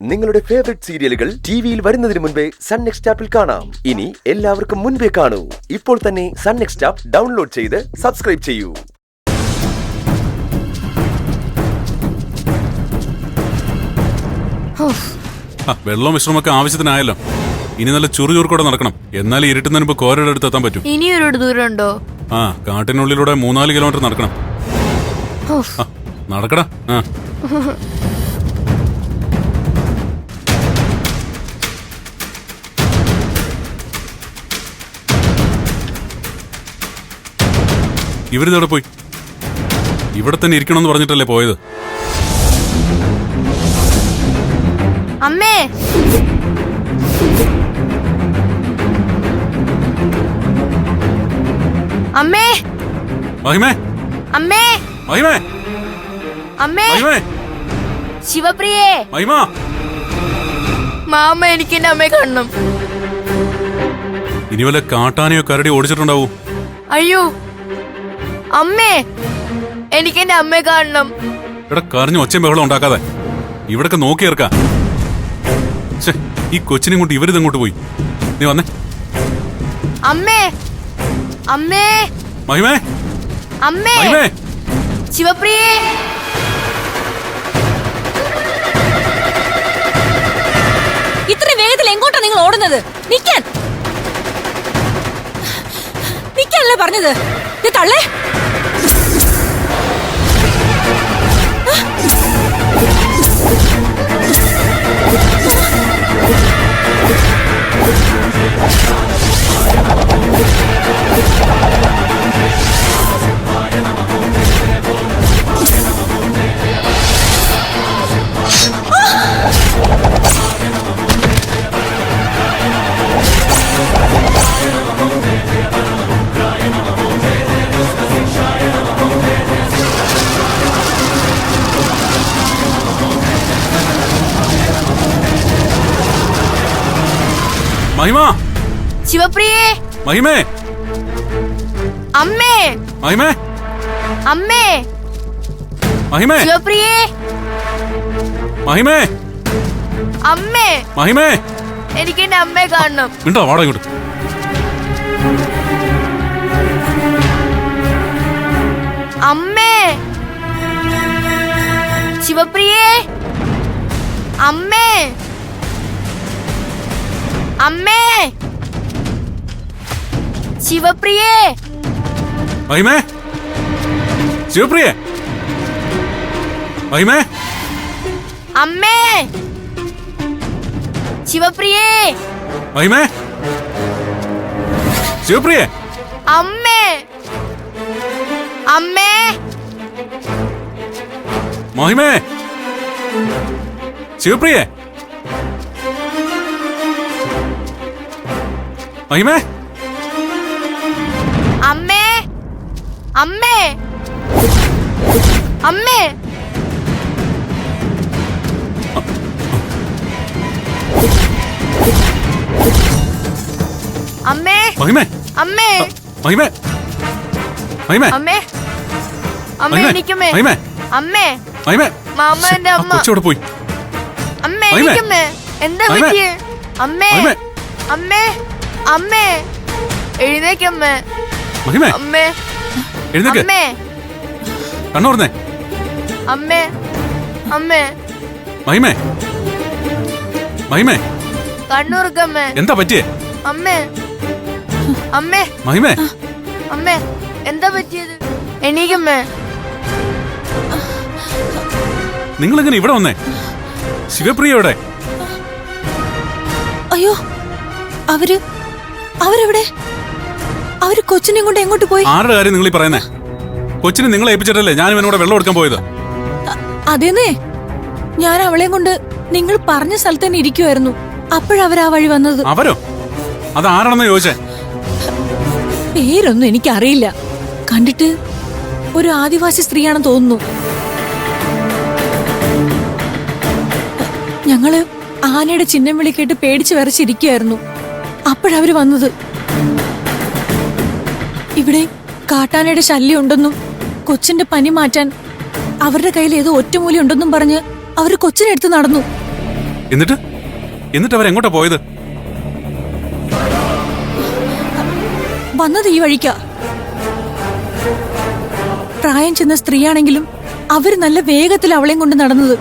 നിങ്ങളുടെ ഫേവറേറ്റ് സീരിയലുകൾ ടിവിയിൽ വരുന്നതിന് മുൻപേ സൺ നെക്സ്റ്റ് ആപ്പിൽ കാണാം. ഇനി എല്ലാവർക്കും മുൻപേ കാണൂ. ഇപ്പോൾ തന്നെ സൺ നെക്സ്റ്റ് ആപ്പ് ഡൗൺലോഡ് ചെയ്ത് സബ്സ്ക്രൈബ് ചെയ്യൂ. വെള്ളവും വിശ്രമൊക്കെ ആവശ്യത്തിനായല്ലോ. ഇനി നല്ല ചുറുചുറുക്കോടെ നടക്കണം. എന്നാലും ഇരുട്ടുന്നതിന് മുമ്പ് കോരയുടെ അടുത്ത് എത്താൻ പറ്റും. ഇനിയൊരു ദൂരം ഉണ്ടോ? കാട്ടിനുള്ളിലൂടെ 3-4 കിലോമീറ്റർ നടക്കണം. നടക്കടാ. ഇവരിതവിടെ പോയി. ഇവിടെ തന്നെ ഇരിക്കണമെന്ന് പറഞ്ഞിട്ടല്ലേ പോയത്? അമ്മേ, അമ്മേ, മഹിമേ, അമ്മേ, മഹിമേ, അമ്മേ, മഹിമേ, ശിവപ്രിയേ, മഹിമ. മാമ എനിക്ക് എന്റെ അമ്മയെ കാണണം. ഇനി വല്ല കാട്ടാനയോ കരടി ഓടിച്ചിട്ടുണ്ടാവൂ. അയ്യോ അമ്മേ, എനിക്ക് എന്റെ അമ്മയെ കാണണം. ഇവിടെ കരഞ്ഞ് ഒച്ചയും ബഹളം ഉണ്ടാക്കാതെ ഇവിടൊക്കെ നോക്കിയേർക്കാ. ഈ കൊച്ചിനെ കൊണ്ട് ഇവരിതങ്ങോട്ട് പോയി. നീ വന്നേ. അമ്മേ, അമ്മേ, മഹിമേ, അമ്മേ, മഹിമേ, ശിവപ്രിയേ. ഇത്രയും വേഗത്തിൽ എങ്ങോട്ടാ നിങ്ങൾ ഓടുന്നത്? നിക്കാനല്ലേ പറഞ്ഞത്? തള്ളേ. മഹിമ, ശിവപ്രിയേ, മഹിമേ, അമ്മേ, മഹിമേ, അമ്മേ, മഹിമേ, ശിവപ്രിയേ, മഹിമേ, അമ്മേ, മഹിമേ. എനിക്ക് എന്റെ അമ്മയെ കാണണം. ഉണ്ടോ? വാടാ ഇങ്ങോട്ട്. അമ്മേ, ശിവപ്രിയേ, അമ്മേ, അമ്മേ, ശിവപ്രിയേ, മഹിമേ, ശിവപ്രിയേ, മഹിമേ, അമ്മേ, ശിവപ്രിയേ, മഹിമേ, ശിവപ്രിയേ, അമ്മേ, അമ്മേ, മഹിമേ, ശിവപ്രിയേ, മഹിമേ, അമ്മേ, അമ്മേ, അമ്മേ, അമ്മേ, മഹിമേ, അമ്മേ, മഹിമേ, മഹിമേ, അമ്മേ, അമ്മേ, എനിക്കമ്മേ, മഹിമേ, അമ്മേ, മഹിമേ. മാമ എന്റെ അമ്മ. കൊച്ചോടെ പോയി. അമ്മേ, മഹിമേ. എനിക്കമ്മേ, എന്താ മഹിമേ. പറ്റിയേ? അമ്മേ, മഹിമേ. അമ്മേ, അമ്മേ, എഴുന്നേക്കമ്മേ, മഹിമേ, അമ്മേ, എഴുന്നേക്ക്. അമ്മേ, കണ്ണോർന്നേ. അമ്മേ, അമ്മേ, മഹിമേ, മഹിമേ, കണ്ണൂർക്കമ്മേ, എന്താ പറ്റിയേ? അമ്മേ, അമ്മേ, മഹിമേ, അമ്മേ, എന്താ പറ്റിയത്? എണീക്കമ്മേ. നിങ്ങളെങ്ങനെ ഇവിടെ വന്നേ? ശിവപ്രിയയുടെ. അയ്യോ, അവരെവിടെ? അവര് കൊച്ചിനെ കൊണ്ട് എങ്ങോട്ട് പോയി? ആരുടെ കാര്യം നിങ്ങൾ ഈ പറയുന്നേ? കൊച്ചിനെ നിങ്ങളെ ഏൽപ്പിച്ചിട്ടല്ലേ ഞാൻ ഇവനോട് വെള്ളം എടുക്കാൻ പോയത്? അതേന്നേ, ഞാൻ അവളെ കൊണ്ട് നിങ്ങൾ പറഞ്ഞ സ്ഥലത്ത് തന്നെ ഇരിക്കുമായിരുന്നു. അപ്പോഴവരാ വഴി വന്നത്. അവരോ? അത് ആരാണെന്ന് ചോദിച്ചേ? പേരൊന്നും എനിക്കറിയില്ല. കണ്ടിട്ട് ഒരു ആദിവാസി സ്ത്രീയാണെന്ന് തോന്നുന്നു. ഞങ്ങള് ആനയുടെ ചിഹ്നം വിളി കേട്ട് പേടിച്ച് വിറച്ചിരിക്കുകയായിരുന്നു. അപ്പോഴവര് വന്നത്. ഇവിടെ കാട്ടാനയുടെ ശല്യം ഉണ്ടെന്നും കൊച്ചിന്റെ പനി മാറ്റാൻ അവരുടെ കയ്യിൽ ഏതോ ഒറ്റമൂലി ഉണ്ടെന്നും പറഞ്ഞ് അവര് കൊച്ചിനെടുത്ത് നടന്നു. എന്നിട്ട് അവരെങ്ങോട്ടാ പോയത്? വന്നത് ഈ വഴിക്കാ. പ്രായം ചെന്ന സ്ത്രീയാണെങ്കിലും അവര് നല്ല വേഗത്തിൽ അവളെയും കൊണ്ട് നടന്നത്.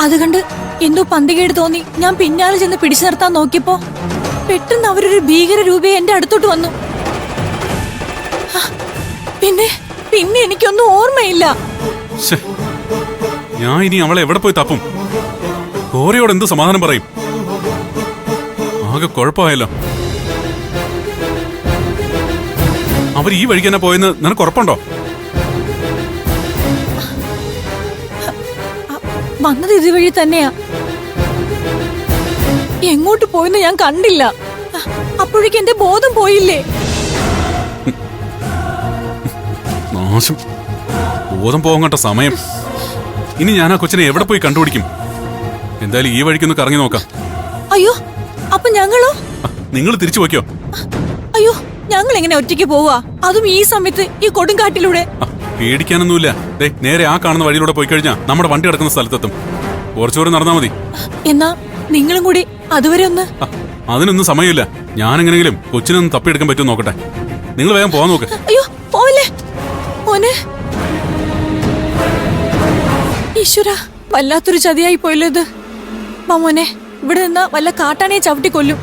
അതുകണ്ട് എന്തോ പന്തികേട് തോന്നി ഞാൻ പിന്നാലെ ചെന്ന് പിടിച്ചു നിർത്താൻ നോക്കിയപ്പോ പെട്ടെന്ന് അവരൊരു ഭീകര രൂപയെ എന്റെ അടുത്തോട്ട് വന്നു. പിന്നെ പിന്നെ എനിക്കൊന്നും ഓർമ്മയില്ല. ശ്ശേ, ഞാൻ ഇനി അവളെ എവിടെ പോയി തപ്പും? കോരയോട് എന്ത് സമാധാനം പറയും? ആകെ കുഴപ്പമായല്ലോ. അവർ ഈ വഴിക്ക് തന്നെ പോയെന്ന് നിനക്ക് ഉറപ്പുണ്ടോ? വന്നത് ഇതുവഴി തന്നെയാ. എങ്ങോട്ട് പോയെന്ന് ഞാൻ കണ്ടില്ല. അപ്പോഴേക്ക് എന്റെ ബോധം പോയില്ലേ. നാശം, ബോധം പോകണ്ട സമയം. ഇനി ഞാൻ ആ കൊച്ചിനെ എവിടെ പോയി കണ്ടുപിടിക്കും? എന്തായാലും ഈ വഴിക്കൊന്ന് കറങ്ങി നോക്കാം. അയ്യോ, അപ്പൊ ഞങ്ങളോ? നിങ്ങൾ തിരിച്ചു പോയിക്കോ. അയ്യോ, ഞങ്ങൾ എങ്ങനെ ഒറ്റയ്ക്ക് പോവാ? അതും ഈ സമയത്ത്, ഈ കൊടുങ്കാട്ടിലൂടെ? പേടിക്കാനൊന്നുമില്ല. നേരെ ആ കാണുന്ന വഴിയിലൂടെ പോയി കഴിഞ്ഞാ നമ്മുടെ വണ്ടി കിടക്കുന്ന സ്ഥലത്തെത്തും. കുറച്ചുകൂടെ നടന്നാ മതി. എന്നാ നിങ്ങളും കൂടി അതുവരെ ഒന്ന്. അതിനൊന്നും സമയമില്ല. ഞാനെങ്ങനെങ്കിലും കൊച്ചിനൊന്ന് തപ്പിയെടുക്കാൻ പറ്റുമോ നോക്കട്ടെ. നിങ്ങൾ വേഗം പോവാൻ നോക്ക്. അയ്യോ, പോവല്ലേ മോനെ. ഈശ്വര, വല്ലാത്തൊരു ചതിയായി പോയല്ലോ ഇത്. മോനെ, ഇവിടെ നിന്നാ വല്ല കാട്ടാനെ ചവിട്ടി കൊല്ലും.